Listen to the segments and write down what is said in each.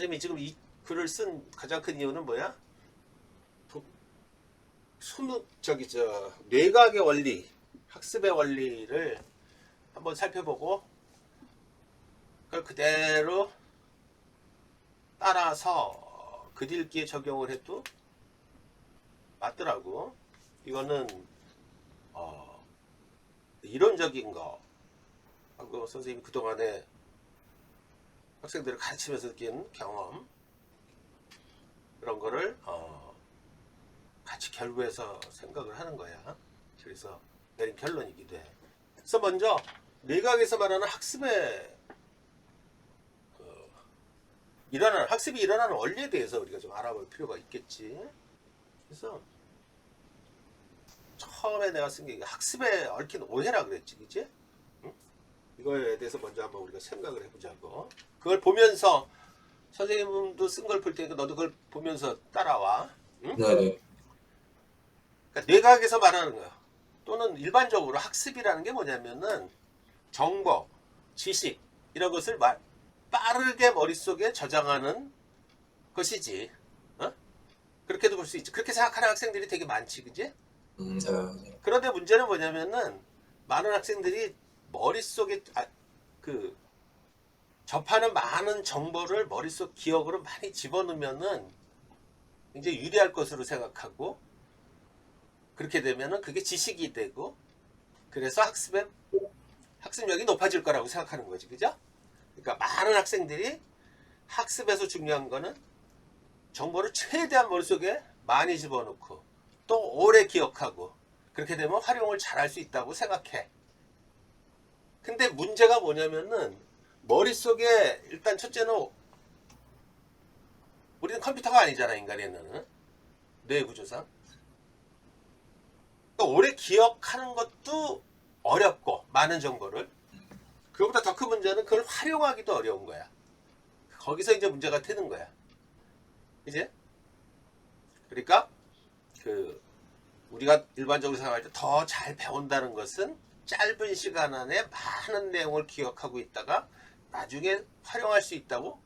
선생님이 지금 이 글을 쓴 가장 큰 이유는 뭐야? 뇌과학의 원리, 학습의 원리를 한번 살펴보고 그걸 그대로 따라서 글읽기에 적용을 해도 맞더라고. 이거는 이론적인 거 하고 선생님이 그동안에 학생들을 가르치면서 느낀 경험 그런 거를 같이 결부해서 생각을 하는 거야. 그래서 내린 결론이기도 해. 그래서 먼저 뇌과학에서 말하는 학습의 학습이 일어나는 원리에 대해서 우리가 좀 알아볼 필요가 있겠지. 그래서 처음에 내가 쓴 게 학습에 얽힌 오해라 그랬지, 그치? 응? 이거에 대해서 먼저 한번 우리가 생각을 해보자고. 그걸 보면서 선생님도 쓴 걸 볼 테니까 너도 그걸 보면서 따라와. 응? 네네. 그러니까 뇌과학에서 말하는 거야. 또는 일반적으로 학습이라는 게 뭐냐면은 정보, 지식 이런 것을 빠르게 머릿속에 저장하는 것이지. 어? 그렇게도 볼 수 있지. 그렇게 생각하는 학생들이 되게 많지, 그지? 네. 그런데 문제는 뭐냐면은 많은 학생들이 머릿속에 접하는 많은 정보를 머릿속 기억으로 많이 집어넣으면은 이제 유리할 것으로 생각하고 그렇게 되면은 그게 지식이 되고 그래서 학습력이 높아질 거라고 생각하는 거지, 그죠? 그러니까 많은 학생들이 학습에서 중요한 거는 정보를 최대한 머릿속에 많이 집어넣고 또 오래 기억하고 그렇게 되면 활용을 잘할 수 있다고 생각해. 근데 문제가 뭐냐면은 머릿속에 일단 첫째는 우리는 컴퓨터가 아니잖아, 인간에는. 뇌 구조상. 그러니까 오래 기억하는 것도 어렵고 많은 정보를. 그거보다 더 큰 문제는 그걸 활용하기도 어려운 거야. 거기서 이제 문제가 되는 거야. 이제 그러니까 우리가 일반적으로 생각할 때 더 잘 배운다는 것은 짧은 시간 안에 많은 내용을 기억하고 있다가 나중에 활용할 수 있다고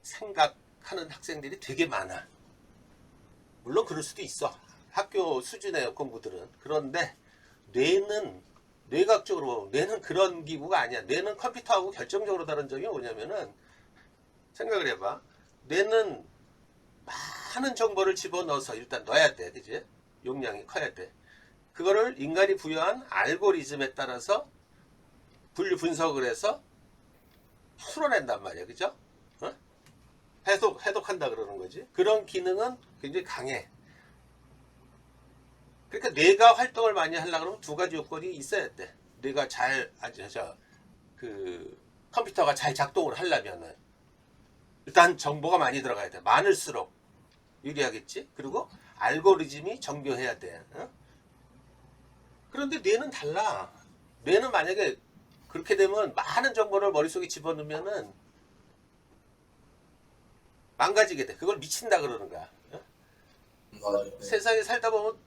생각하는 학생들이 되게 많아. 물론 그럴 수도 있어. 학교 수준의 공부들은. 그런데 뇌각적으로 뇌는 그런 기구가 아니야. 뇌는 컴퓨터하고 결정적으로 다른 점이 뭐냐면은 생각을 해봐. 뇌는 많은 정보를 집어넣어서 일단 넣어야 돼. 그지? 용량이 커야 돼. 그거를 인간이 부여한 알고리즘에 따라서 분석을 해서 풀어낸단 말이야. 그죠? 어? 해독한다 그러는 거지. 그런 기능은 굉장히 강해. 그러니까 뇌가 활동을 많이 하려고 그러면 두 가지 요건이 있어야 돼. 뇌가 컴퓨터가 잘 작동을 하려면은 일단 정보가 많이 들어가야 돼. 많을수록 유리하겠지. 그리고 알고리즘이 정교해야 돼. 어? 그런데 뇌는 달라. 뇌는 만약에 그렇게 되면 많은 정보를 머릿속에 집어넣으면은 망가지게 돼. 그걸 미친다 그러는 거야. 어? 맞아요. 세상에 살다 보면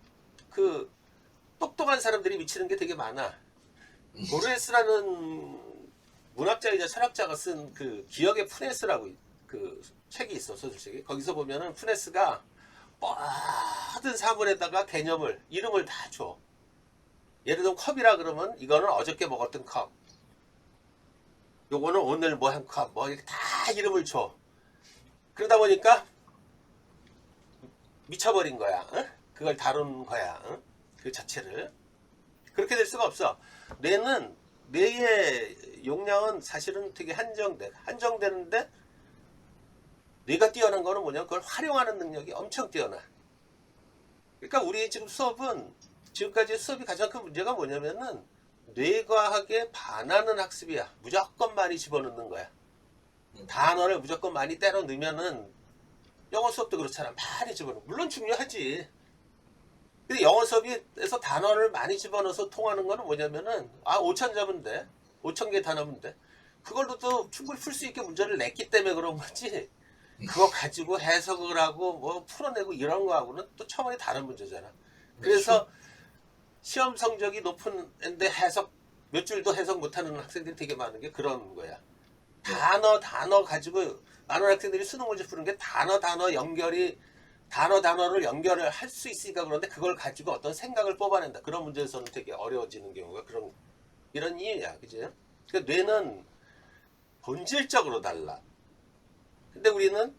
똑똑한 사람들이 미치는 게 되게 많아. 보르헤스라는 문학자이자 철학자가 쓴 기억의 푸네스라고 그 책이 있어, 소설책이. 거기서 보면은 푸네스가 모든 사물에다가 개념을, 이름을 다 줘. 예를 들면 컵이라 그러면 이거는 어저께 먹었던 컵. 요거는 오늘 뭐 한 컵. 뭐 이렇게 다 이름을 줘. 그러다 보니까 미쳐버린 거야. 어? 그걸 다룬 거야. 어? 그 자체를. 그렇게 될 수가 없어. 뇌의 용량은 사실은 되게 한정되는데 뇌가 뛰어난 거는 뭐냐? 그걸 활용하는 능력이 엄청 뛰어나. 그러니까 우리 지금까지 수업이 가장 큰 문제가 뭐냐면은 뇌과학에 반하는 학습이야. 무조건 많이 집어넣는 거야. 단어를 무조건 많이 때려 넣으면은 영어 수업도 그렇잖아. 많이 집어넣어. 물론 중요하지. 근데 영어 수업에서 단어를 많이 집어넣어서 통하는 거는 뭐냐면은 5천 잡으면 돼. 5천 개 단어면 돼. 그걸로도 충분히 풀 수 있게 문제를 냈기 때문에 그런 거지. 그거 가지고 해석을 하고 뭐 풀어내고 이런 거하고는 또 차원이 다른 문제잖아. 그래서 시험 성적이 높은데 몇 줄도 해석 못하는 학생들이 되게 많은 게 그런 거야. 단어 가지고 많은 학생들이 수능 문제 푸는 게 단어를 연결을 할 수 있으니까 그런데 그걸 가지고 어떤 생각을 뽑아낸다. 그런 문제에서는 되게 어려워지는 경우가 이런 이유야. 그지? 그러니까 뇌는 본질적으로 달라. 근데 우리는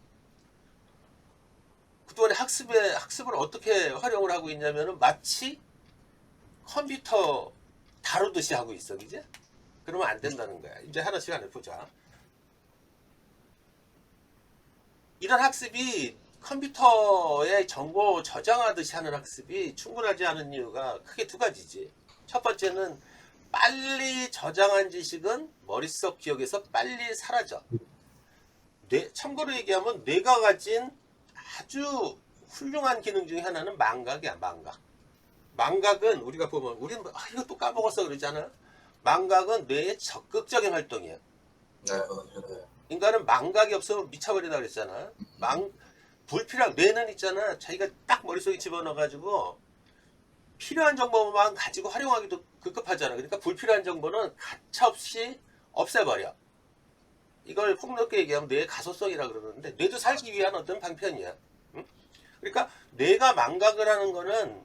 그동안에 학습을 어떻게 활용을 하고 있냐면은 마치 컴퓨터 다루듯이 하고 있어. 그지? 그러면 안 된다는 거야. 이제 하나씩 해보자. 이런 학습이 컴퓨터에 정보 저장하듯이 하는 학습이 충분하지 않은 이유가 크게 두 가지지. 첫 번째는 빨리 저장한 지식은 머릿속 기억에서 빨리 사라져. 참고로 얘기하면 뇌가 가진 아주 훌륭한 기능 중에 하나는 망각이야. 망각은 우리가 보면 우리는 이거 또 까먹었어 그러잖아. 망각은 뇌의 적극적인 활동이야. 네, 맞아요. 인간은 망각이 없으면 미쳐버린다 그랬잖아. 불필요한 뇌는 있잖아. 자기가 딱 머릿속에 집어넣어가지고 필요한 정보만 가지고 활용하기도 급급하잖아. 그러니까 불필요한 정보는 가차없이 없애버려. 이걸 폭넓게 얘기하면 뇌의 가소성이라 그러는데 뇌도 살기 위한 어떤 방편이야. 응? 그러니까 뇌가 망각을 하는 거는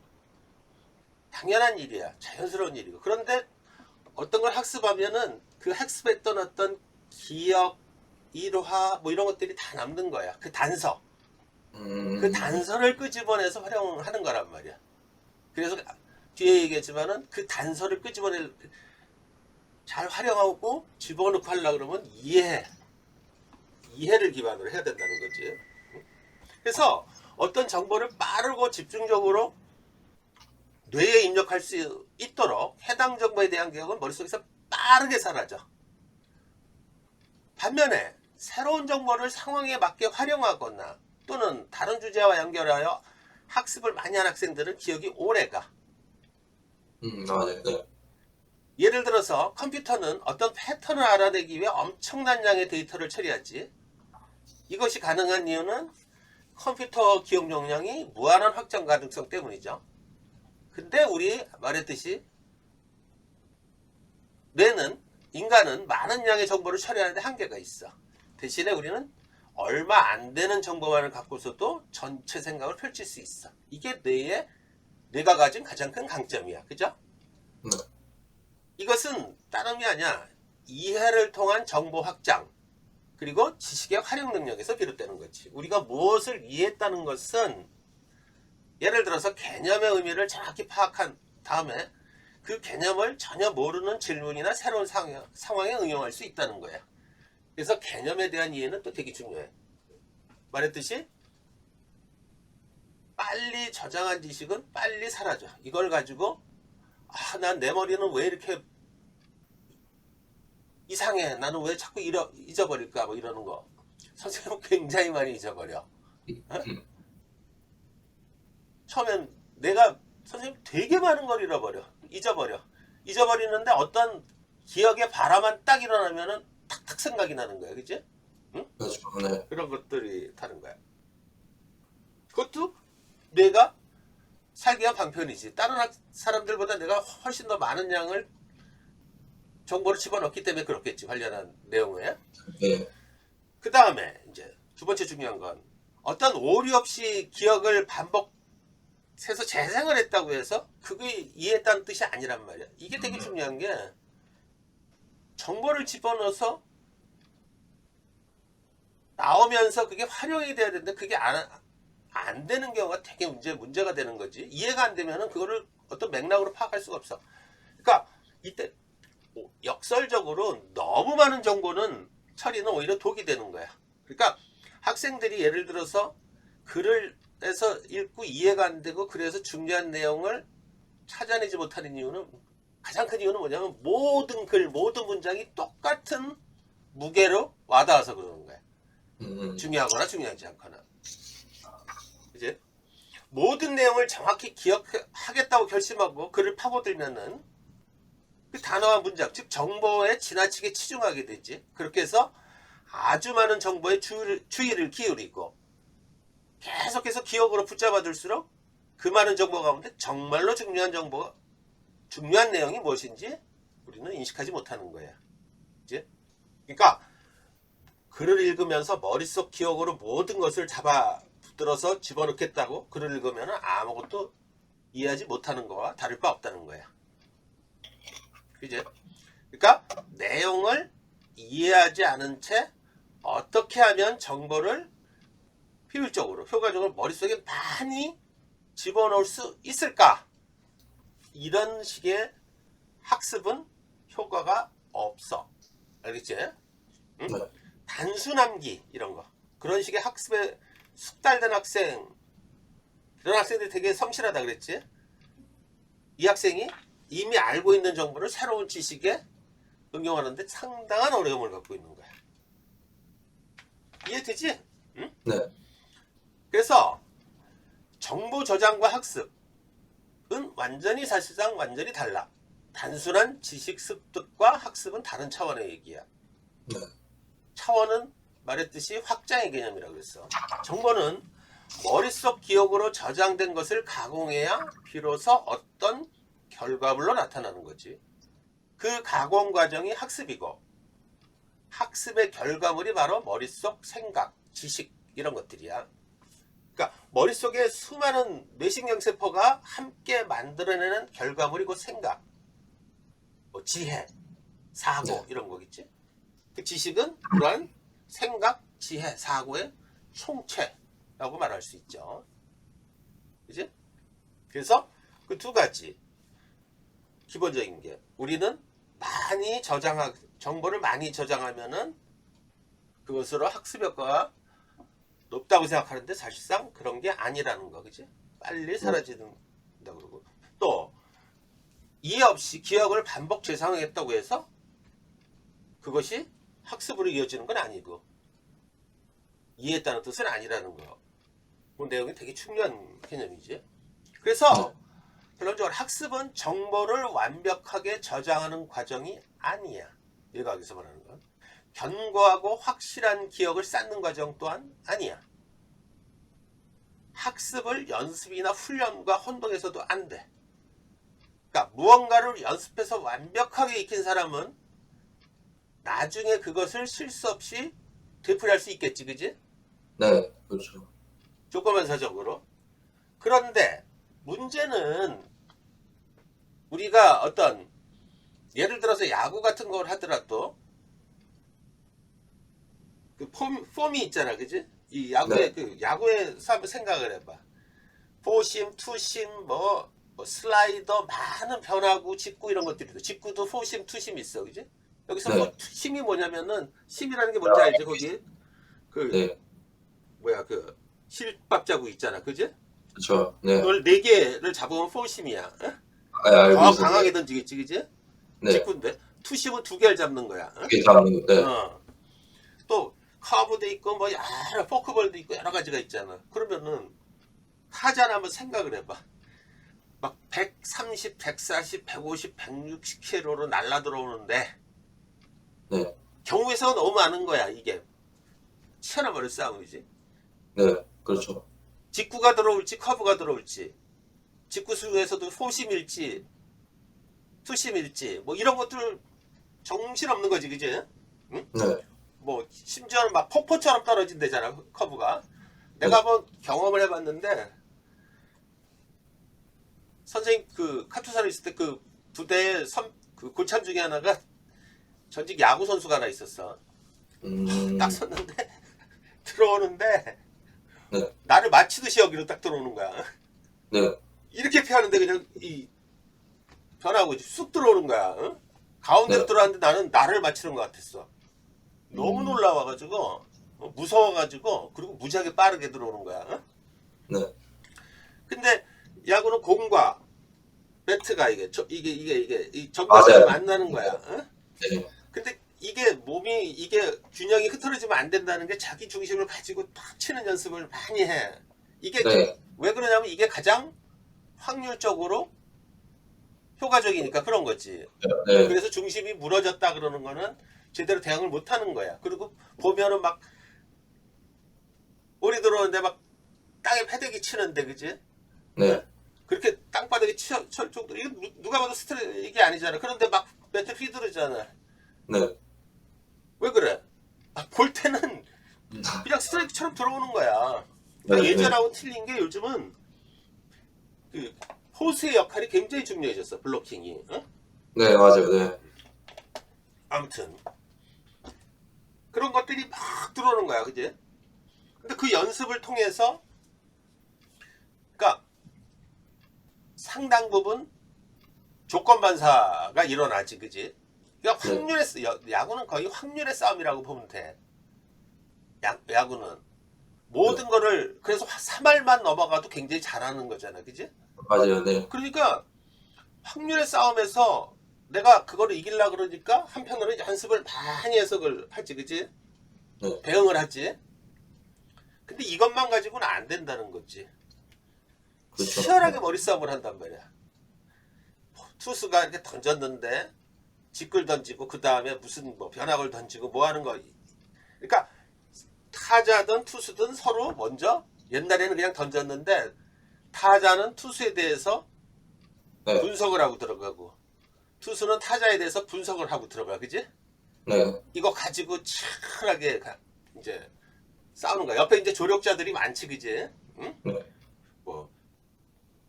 당연한 일이야. 자연스러운 일이고. 그런데 어떤 걸 학습하면은 그 학습했던 어떤 기억, 일화 뭐 이런 것들이 다 남는 거야. 그 단서. 그 단서를 끄집어내서 활용하는 거란 말이야. 그래서 뒤에 얘기했지만은 그 단서를 잘 활용하고 집어넣고 하려고 그러면 이해를 기반으로 해야 된다는 거지. 그래서 어떤 정보를 빠르고 집중적으로 뇌에 입력할 수 있도록 해당 정보에 대한 기억은 머릿속에서 빠르게 사라져. 반면에 새로운 정보를 상황에 맞게 활용하거나 또는 다른 주제와 연결하여 학습을 많이 한 학생들은 기억이 오래가. 맞아요. 네. 예를 들어서 컴퓨터는 어떤 패턴을 알아내기 위해 엄청난 양의 데이터를 처리하지. 이것이 가능한 이유는 컴퓨터 기억 용량이 무한한 확장 가능성 때문이죠. 근데 우리 말했듯이 인간은 많은 양의 정보를 처리하는데 한계가 있어. 대신에 우리는 얼마 안 되는 정보만을 갖고서도 전체 생각을 펼칠 수 있어. 이게 뇌가 가진 가장 큰 강점이야. 그죠? 네. 이것은 다름이 아니야. 이해를 통한 정보 확장 그리고 지식의 활용 능력에서 비롯되는 거지. 우리가 무엇을 이해했다는 것은 예를 들어서 개념의 의미를 정확히 파악한 다음에 그 개념을 전혀 모르는 질문이나 새로운 상황에 응용할 수 있다는 거야. 그래서 개념에 대한 이해는 또 되게 중요해. 말했듯이 빨리 저장한 지식은 빨리 사라져. 이걸 가지고 난 내 머리는 왜 이렇게 이상해. 나는 왜 자꾸 잊어버릴까 뭐 이러는 거. 선생님은 굉장히 많이 잊어버려. 어? 처음엔 내가 선생님 되게 많은 걸 잊어버리는데 어떤 기억의 바람만 딱 일어나면은 탁탁 생각이 나는 거야. 그치? 응? 그렇죠. 네. 그런 것들이 다른 거야. 그것도 내가 살기 위한 방편이지. 다른 사람들보다 내가 훨씬 더 많은 양을 정보를 집어넣기 때문에 그렇겠지. 관련한 내용에. 네. 그 다음에 이제 두 번째 중요한 건 어떤 오류 없이 기억을 반복해서 재생을 했다고 해서 그게 이해했다는 뜻이 아니란 말이야. 이게 되게 중요한 게 정보를 집어넣어서 나오면서 그게 활용이 돼야 되는데 그게 안 되는 경우가 되게 문제가 되는 거지. 이해가 안 되면은 그거를 어떤 맥락으로 파악할 수가 없어. 그러니까 이때 역설적으로 너무 많은 정보는 처리는 오히려 독이 되는 거야. 그러니까 학생들이 예를 들어서 글을 해서 읽고 이해가 안 되고 그래서 중요한 내용을 찾아내지 못하는 이유는 가장 큰 이유는 뭐냐면 모든 글, 모든 문장이 똑같은 무게로 와닿아서 그러는 거야. 중요하거나 중요하지 않거나. 이제 모든 내용을 정확히 기억하겠다고 결심하고 글을 파고들면은 그 단어와 문장, 즉 정보에 지나치게 치중하게 되지. 그렇게 해서 아주 많은 정보에 주의를 기울이고 계속해서 기억으로 붙잡아둘수록 그 많은 정보 가운데 정말로 중요한 내용이 무엇인지 우리는 인식하지 못하는 거야. 이제 그러니까 글을 읽으면서 머릿속 기억으로 모든 것을 잡아 붙들어서 집어넣겠다고 글을 읽으면 아무것도 이해하지 못하는 거와 다를 바 없다는 거야. 그지? 그러니까 내용을 이해하지 않은 채 어떻게 하면 정보를 효율적으로, 효과적으로 머릿속에 많이 집어넣을 수 있을까? 이런 식의 학습은 효과가 없어. 알겠지? 응? 네. 단순암기 이런 거. 그런 식의 학습에 숙달된 학생, 그런 학생들이 되게 성실하다 그랬지? 이 학생이 이미 알고 있는 정보를 새로운 지식에 응용하는데 상당한 어려움을 갖고 있는 거야. 이해되지? 응? 네. 그래서 정보 저장과 학습은 사실상 완전히 달라. 단순한 지식 습득과 학습은 다른 차원의 얘기야. 네. 차원은 말했듯이 확장의 개념이라고 그랬어. 정보는 머릿속 기억으로 저장된 것을 가공해야 비로소 어떤 결과물로 나타나는 거지. 그 가공 과정이 학습이고, 학습의 결과물이 바로 머릿속 생각, 지식 이런 것들이야. 그러니까 머릿속에 수많은 뇌신경세포가 함께 만들어내는 결과물이 곧 생각, 뭐 지혜, 사고 네. 이런 거겠지. 그 지식은 그러한 생각, 지혜, 사고의 총체라고 말할 수 있죠. 그지? 그래서 그 두 가지 기본적인 게, 우리는 정보를 많이 저장하면은 그것으로 학습 효과가 높다고 생각하는데 사실상 그런 게 아니라는 거, 그지? 빨리 사라진다 그러고, 또 이해 없이 기억을 반복 재생하겠다고 해서 그것이 학습으로 이어지는 건 아니고, 이해했다는 뜻은 아니라는 거. 그 내용이 되게 중요한 개념이지. 그래서 결론적으로 학습은 정보를 완벽하게 저장하는 과정이 아니야. 뇌과학에서 말하는 건 견고하고 확실한 기억을 쌓는 과정 또한 아니야. 학습을 연습이나 훈련과 혼동해서도 안 돼. 그러니까 무언가를 연습해서 완벽하게 익힌 사람은 나중에 그것을 실수 없이 되풀이할 수 있겠지, 그지? 네. 그렇죠. 조건반사적으로. 그런데 문제는 우리가 어떤 예를 들어서 야구 같은 걸 하더라도 그 폼이 있잖아, 그지? 이 야구의 네. 그 야구의 생각을 해봐. 포심, 투심, 뭐 슬라이더 많은 변화구, 직구 이런 것들이 있어. 직구도 포심, 투심 있어, 그지? 여기서 네. 심이 뭐냐면은, 심이라는 게 뭔지 알지? 거기 그 네. 뭐야, 그 실밥자구 있잖아, 그지? 그렇죠. 네. 그걸 4개를 잡으면 포심이야. 어? 알고 더 있어요. 강하게 던지겠지, 그지? 네. 직구인데 투심은 2개를 잡는 거야. 어? 그게 잡는 거. 네. 또 커브도 있고 뭐 여러 포크볼도 있고 여러 가지가 있잖아. 그러면은 타자나 한번 생각을 해봐. 막 130, 140, 150, 160km로 날라 들어오는데 네. 경우의 수가 너무 많은 거야. 이게 치아나버릴 싸움이지. 네. 그렇죠. 직구가 들어올지 커브가 들어올지, 직구 수에서도 포심일지 투심일지 뭐 이런 것들 정신없는 거지, 그지? 응? 네. 뭐 심지어는 막 폭포처럼 떨어진대잖아, 커브가. 내가 한번 경험을 해봤는데, 선생님 그 카투사로 있을 때 그 부대에 그 골참 중에 하나가 전직 야구 선수가 하나 있었어. 딱 섰는데 들어오는데 네. 나를 맞히듯이 여기로 딱 들어오는 거야. 네. 이렇게 피하는데 그냥 이 변하고 쑥 들어오는 거야. 응? 가운데로 네. 들어왔는데 나는 나를 맞히는 것 같았어. 너무 놀라워가지고 무서워가지고, 그리고 무지하게 빠르게 들어오는 거야. 응? 네. 근데 야구는 공과 배트가 이게 이 정면에서 맞아요. 만나는 거야. 응? 네. 근데 이게 이게 균형이 흐트러지면 안 된다는 게 자기 중심을 가지고 탁 치는 연습을 많이 해. 이게 네. 왜 그러냐면 이게 가장 확률적으로 효과적이니까 그런 거지. 네. 그래서 중심이 무너졌다 그러는 거는 제대로 대응을 못 하는 거야. 그리고 보면은 막 볼이 들어오는데 막 땅에 패대기 치는데, 그지? 네. 그렇게 땅바닥에 칠 정도, 이거 누가 봐도 스트레이트 이게 아니잖아. 그런데 막 매트 휘두르잖아. 네. 왜 그래? 볼 때는 그냥 스트라이크처럼 들어오는 거야. 네, 예전하고 틀린 게 요즘은 그 포수의 역할이 굉장히 중요해졌어. 블로킹이. 어? 네, 맞아요. 네, 아무튼 그런 것들이 막 들어오는 거야, 그지? 근데 그 연습을 통해서, 그러니까 상당 부분 조건 반사가 일어나지, 그지? 그러니까 네, 확률의 야구는 거의 확률의 싸움이라고 보면 돼. 야구는 모든 네, 거를 그래서 3할만 넘어가도 굉장히 잘하는 거잖아, 그지? 맞아요. 네, 그러니까 확률의 싸움에서 내가 그거를 이기려고 그러니까 한편으로 연습을 많이 해서 그걸 하지, 그지? 네, 대응을 하지. 근데 이것만 가지고는 안 된다는 거지. 그렇죠. 치열하게 머리싸움을 한단 말이야. 투수가 이렇게 던졌는데 직글 던지고 그 다음에 무슨 뭐 변화를 던지고 뭐 하는 거. 그러니까 타자든 투수든 서로 먼저 옛날에는 그냥 던졌는데 타자는 투수에 대해서 네, 분석을 하고 들어가고 투수는 타자에 대해서 분석을 하고 들어가, 그지? 네, 이거 가지고 치열하게 이제 싸우는 거야. 옆에 이제 조력자들이 많지, 그지? 응? 네, 뭐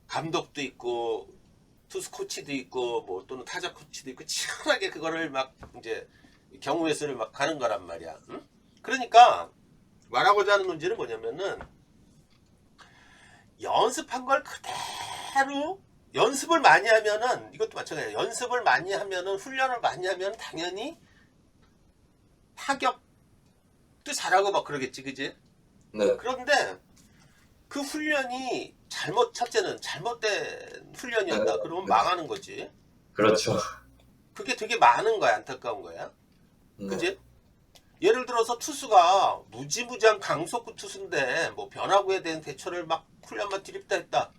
감독도 있고 투수 코치도 있고 뭐 또는 타자 코치도 있고 치열하게 그거를 막 이제 경우의 수를 막 가는 거란 말이야. 응? 그러니까 말하고자 하는 논지는 뭐냐면은 연습한 걸 그대로 연습을 많이 하면은 이것도 마찬가지야. 연습을 많이 하면은 훈련을 많이 하면 당연히 타격도 잘하고 막 그러겠지, 그지? 네, 그런데 그 훈련이 첫째는 잘못된 네, 훈련이었다. 그러면 네, 망하는 거지. 그렇죠. 그게 되게 많은 거야. 안타까운 거야. 네, 그지? 예를 들어서 투수가 무지무지한 강속구 투수인데 뭐 변화구에 대한 대처를 막 훈련만 드립다 했다.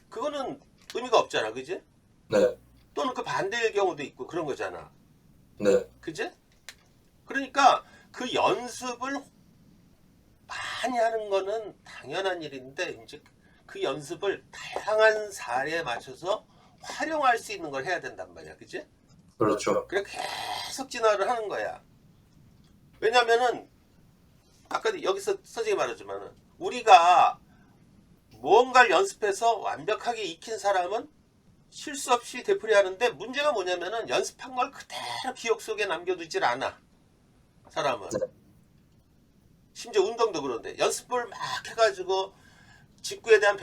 그거는 의미가 없잖아. 그지? 네, 또는 그 반대일 경우도 있고 그런 거잖아. 네, 그지? 그러니까 그 연습을 많이 하는 거는 당연한 일인데 이제 그 연습을 다양한 사례에 맞춰서 활용할 수 있는 걸 해야 된단 말이야. 그지? 그렇죠. 그래 계속 진화를 하는 거야. 왜냐면은 아까 여기서 선생님이 말하지만은 우리가 무언가를 연습해서 완벽하게 익힌 사람은 실수 없이 되풀이하는데 문제가 뭐냐면은 연습한 걸 그대로 기억 속에 남겨두질 않아. 사람은. 네, 심지어 운동도 그런데 연습을 막 해가지고 직구에 대한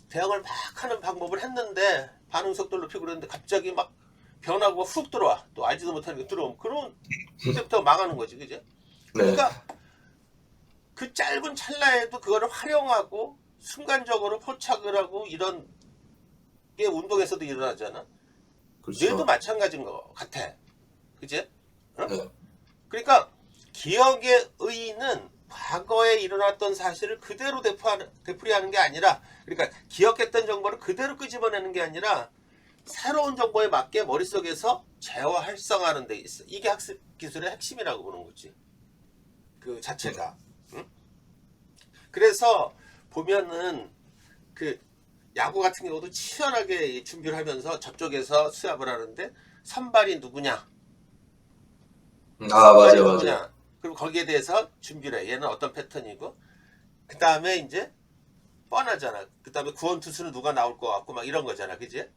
대응을 막 하는 방법을 했는데 반응 속도를 높이고 그랬는데 갑자기 막 변화가 훅 들어와. 또 알지도 못하는 게 들어오면 그런 그때부터 망하는 거지, 그지? 네, 그러니까 그 짧은 찰나에도 그거를 활용하고 순간적으로 포착을 하고 이런 게 운동에서도 일어나잖아. 뇌도 그렇죠. 마찬가지인 것 같아. 그지? 어? 네, 그러니까 기억의 의의는 과거에 일어났던 사실을 그대로 되풀이하는 게 아니라 그러니까 기억했던 정보를 그대로 끄집어내는 게 아니라 새로운 정보에 맞게 머릿속에서 재화 활성화하는 데 있어. 이게 학습 기술의 핵심이라고 보는 거지. 그 자체가. 응? 그래서 보면은 그 야구 같은 경우도 치열하게 준비를 하면서 저쪽에서 수합을 하는데 선발이 누구냐, 아, 선발이 맞아요, 맞아요. 누구냐, 그리고 거기에 대해서 준비를 해. 얘는 어떤 패턴이고, 그 다음에 이제 뻔하잖아. 그 다음에 구원 투수는 누가 나올 것 같고 막 이런 거잖아, 그지?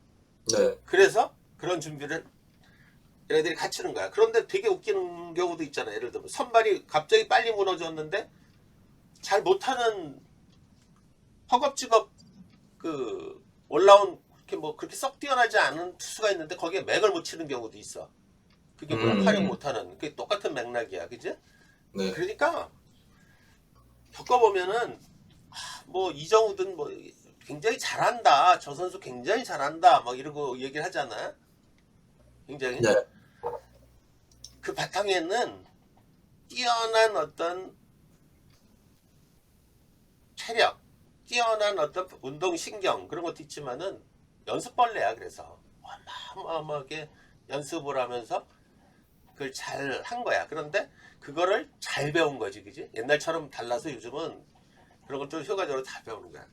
네, 그래서 그런 준비를 얘네들이 갖추는 거야. 그런데 되게 웃기는 경우도 있잖아. 예를 들면 선발이 갑자기 빨리 무너졌는데 잘 못하는 허겁지겁 그 올라온 그렇게 뭐 그렇게 썩 뛰어나지 않은 투수가 있는데 거기에 맥을 못 치는 경우도 있어. 그게 뭐야? 활용 음, 못하는. 그게 똑같은 맥락이야, 그지? 네, 그러니까 겪어보면은 뭐 이정우든 뭐 굉장히 잘한다. 저 선수 굉장히 잘한다. 막 이러고 얘기를 하잖아. 굉장히 네, 그 바탕에는 뛰어난 어떤 체력, 뛰어난 어떤 운동 신경 그런 것도 있지만은 연습벌레야. 그래서 어마어마하게 연습을 하면서 그걸 잘 한 거야. 그런데 그거를 잘 배운 거지, 그지? 옛날처럼 달라서 요즘은 그런 걸 좀 효과적으로 다 배우는 거야.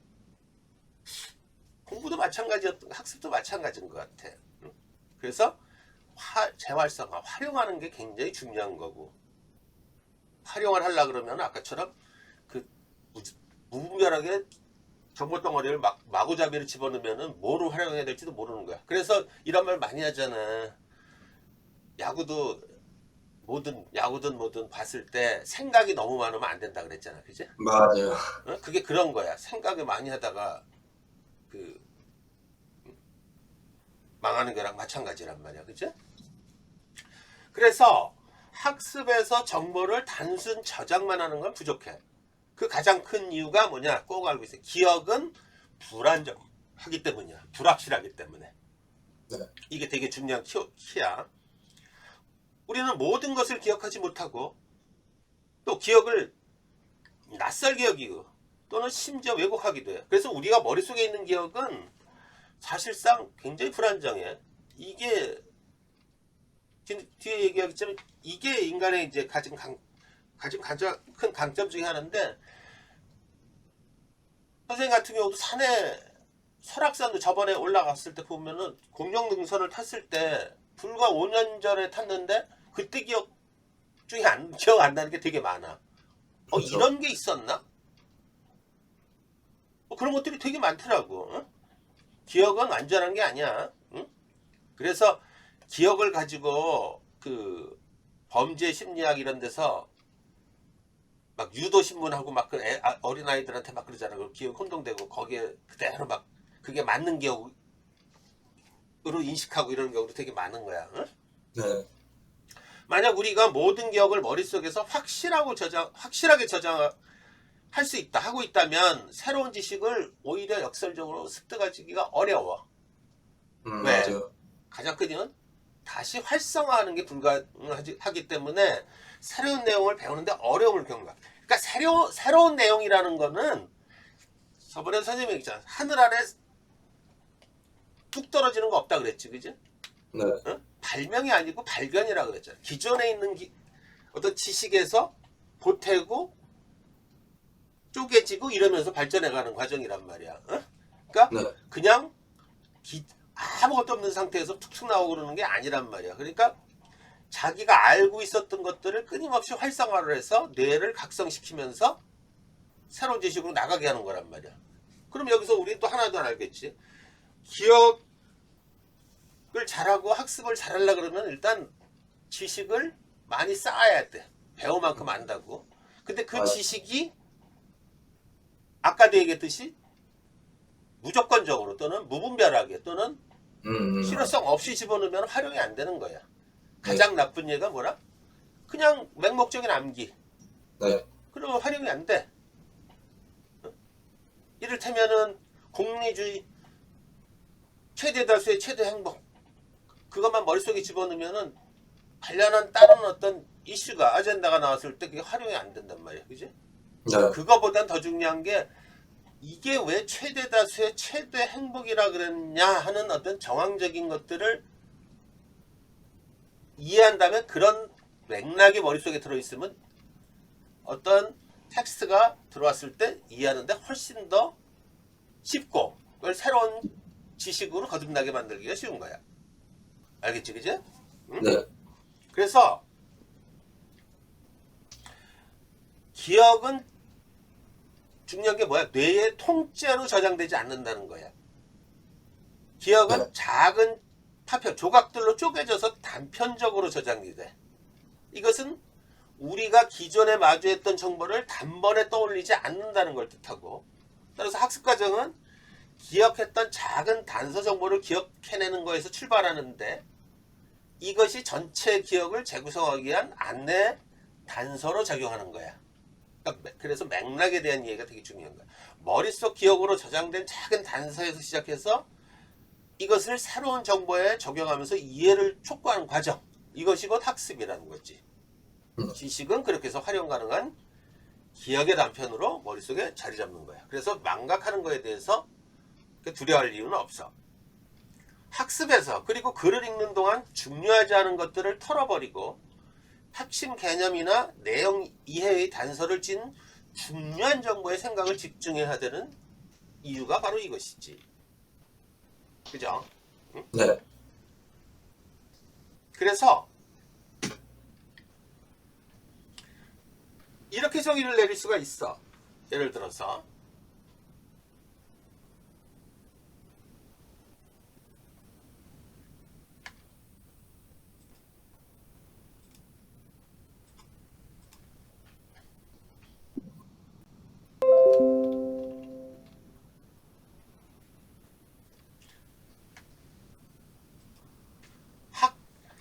공부도 마찬가지였던, 학습도 마찬가지인 것 같아. 응? 그래서 재활성화, 활용하는 게 굉장히 중요한 거고. 활용을 하려 그러면 아까처럼 그 무분별하게 정보 덩어리를 마구잡이를 집어넣으면은 뭐로 활용해야 될지도 모르는 거야. 그래서 이런 말 많이 하잖아. 야구도 야구든 뭐든 봤을 때 생각이 너무 많으면 안 된다 그랬잖아. 그지? 맞아요. 어? 그게 그런 거야. 생각을 많이 하다가 그 망하는 거랑 마찬가지란 말이야. 그지? 그래서 학습에서 정보를 단순 저장만 하는 건 부족해. 그 가장 큰 이유가 뭐냐? 꼭 알고 있어요. 기억은 불안정하기 때문이야. 불확실하기 때문에. 네. 이게 되게 중요한 키야. 우리는 모든 것을 기억하지 못하고 또 기억을 낯설게 여기고 또는 심지어 왜곡하기도 해요. 그래서 우리가 머릿속에 있는 기억은 사실상 굉장히 불안정해. 이게 뒤에 얘기하겠지만 이게 인간의 이제 가진 가장 큰 강점 중에 하나인데, 선생님 같은 경우도 산에 설악산도 저번에 올라갔을 때 보면은 공룡능선을 탔을 때 불과 5년 전에 탔는데 그때 기억 안 나는 게 되게 많아. 그렇죠. 이런 게 있었나? 그런 것들이 되게 많더라고. 응? 기억은 완전한 게 아니야. 응? 그래서 기억을 가지고 그 범죄 심리학 이런 데서 막 유도 신문하고 막 그 어린 아이들한테 막 그러잖아. 그 기억 혼동되고 거기에 그대로 막 그게 맞는 기억으로 인식하고 이런 경우도 되게 많은 거야. 응? 네. 만약 우리가 모든 기억을 머릿속에서 확실하게 저장할 수 있다 하고 있다면 새로운 지식을 오히려 역설적으로 습득하기가 어려워. 왜? 맞아요. 가장 큰 이유는 다시 활성화하는 게 불가하기 때문에 새로운 내용을 배우는데 어려움을 겪는 거야. 그러니까 새로운 내용이라는 거는 저번에 선생님이 얘기했잖아. 하늘 아래 뚝 떨어지는 거 없다 그랬지, 그지? 네. 응? 발명이 아니고 발견이라 그랬잖아. 기존에 있는 어떤 지식에서 보태고 쪼개지고 이러면서 발전해가는 과정이란 말이야. 응? 그러니까 네. 그냥 아무것도 없는 상태에서 툭툭 나오고 그러는 게 아니란 말이야. 그러니까 자기가 알고 있었던 것들을 끊임없이 활성화를 해서 뇌를 각성시키면서 새로운 지식으로 나가게 하는 거란 말이야. 그럼 여기서 우리 또 하나 더 알겠지. 기억을 잘하고 학습을 잘하려고 그러면 일단 지식을 많이 쌓아야 돼. 배울 만큼 안다고. 근데 그 지식이 아까도 얘기했듯이 무조건적으로 또는 무분별하게 또는 실효성 없이 집어넣으면 활용이 안 되는 거야. 가장 나쁜 예가 뭐라? 그냥 맹목적인 암기. 네. 그러면 활용이 안 돼. 이를테면은 공리주의, 최대 다수의 최대 행복, 그것만 머릿속에 집어넣으면은 관련한 다른 어떤 이슈가 아젠다가 나왔을 때 그게 활용이 안 된단 말이야. 그지? 네. 그거보단 더 중요한 게 이게 왜 최대 다수의 최대 행복이라 그랬냐 하는 어떤 정황적인 것들을 이해한다면, 그런 맥락이 머릿속에 들어있으면 어떤 텍스트가 들어왔을 때 이해하는데 훨씬 더 쉽고 그걸 새로운 지식으로 거듭나게 만들기가 쉬운 거야. 알겠지, 그지? 응? 네. 그래서 기억은 중요한 게 뭐야? 뇌에 통째로 저장되지 않는다는 거야. 기억은 네. 작은 파편, 조각들로 쪼개져서 단편적으로 저장이 돼. 이것은 우리가 기존에 마주했던 정보를 단번에 떠올리지 않는다는 걸 뜻하고, 따라서 학습 과정은 기억했던 작은 단서 정보를 기억해내는 거에서 출발하는데 이것이 전체 기억을 재구성하기 위한 안내 단서로 작용하는 거야. 그래서 맥락에 대한 이해가 되게 중요한 거야. 머릿속 기억으로 저장된 작은 단서에서 시작해서 이것을 새로운 정보에 적용하면서 이해를 촉구하는 과정, 이것이 곧 학습이라는 거지. 지식은 그렇게 해서 활용 가능한 기억의 단편으로 머릿속에 자리 잡는 거야. 그래서 망각하는 거에 대해서 두려워할 이유는 없어. 학습에서, 그리고 글을 읽는 동안 중요하지 않은 것들을 털어버리고 핵심 개념이나 내용 이해의 단서를 찐 중요한 정보에 생각을 집중해야 되는 이유가 바로 이것이지. 그죠? 응? 네. 그래서 이렇게 정의를 내릴 수가 있어. 예를 들어서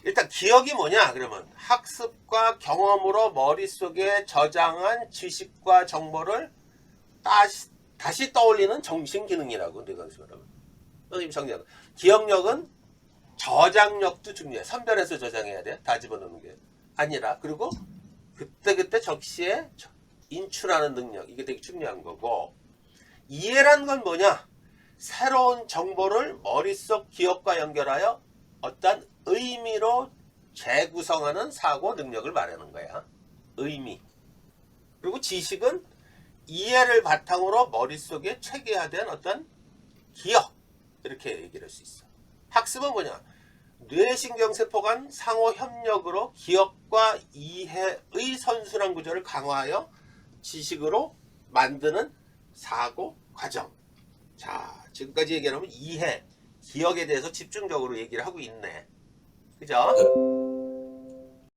일단 기억이 뭐냐 그러면 학습과 경험으로 머릿속에 저장한 지식과 정보를 다시 떠올리는 정신기능이라고 내가 말하면 선생님 정리하고 기억력은 저장력도 중요해. 선별해서 저장해야 돼. 다 집어넣는 게 아니라. 그리고 그때그때 적시에 인출하는 능력, 이게 되게 중요한 거고, 이해란 건 뭐냐, 새로운 정보를 머릿속 기억과 연결하여 어떤 의미로 재구성하는 사고 능력을 말하는 거야. 의미. 그리고 지식은 이해를 바탕으로 머릿속에 체계화된 어떤 기억, 이렇게 얘기를 할 수 있어. 학습은 뭐냐, 뇌신경세포 간 상호 협력으로 기억과 이해의 선순환 구조를 강화하여 지식으로 만드는 사고 과정. 자, 지금까지 얘기하면 이해, 기억에 대해서 집중적으로 얘기를 하고 있네. 그죠?